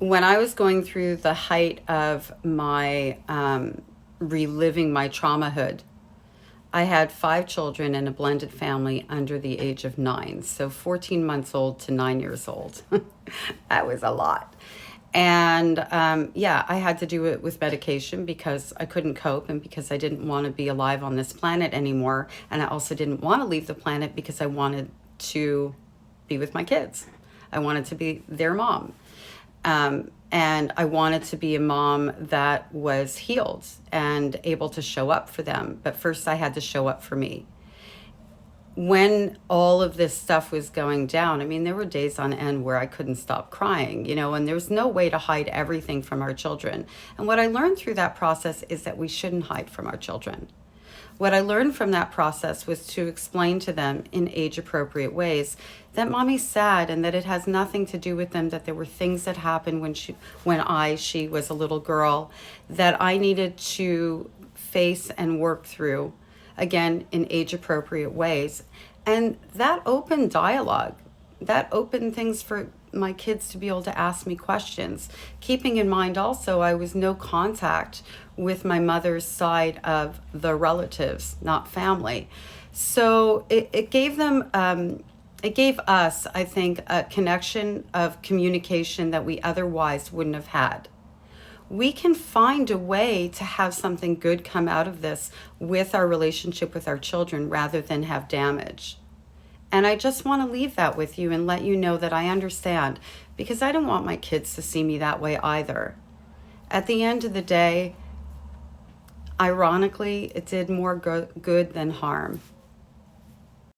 When I was going through the height of my reliving my traumahood, I had 5 children in a blended family under the age of 9. So 14 months old to 9 years old. That was a lot. And yeah, I had to do it with medication because I couldn't cope and because I didn't want to be alive on this planet anymore. And I also didn't want to leave the planet because I wanted to be with my kids. I wanted to be their mom. And I wanted to be a mom that was healed and able to show up for them. But first I had to show up for me. When all of this stuff was going down, I mean, there were days on end where I couldn't stop crying, and there's no way to hide everything from our children. And what I learned through that process is that we shouldn't hide from our children. What I learned from that process was to explain to them in age-appropriate ways that mommy's sad and that it has nothing to do with them, that there were things that happened when she was a little girl that I needed to face and work through, again, in age-appropriate ways. And that opened dialogue. That opened things for my kids to be able to ask me questions. Keeping in mind also, I was no contact with my mother's side of the relatives, not family. So it gave them, it gave us, I think, a connection of communication that we otherwise wouldn't have had. We can find a way to have something good come out of this with our relationship with our children rather than have damage. And I just want to leave that with you and let you know that I understand, because I don't want my kids to see me that way either. At the end of the day, ironically, it did more good than harm.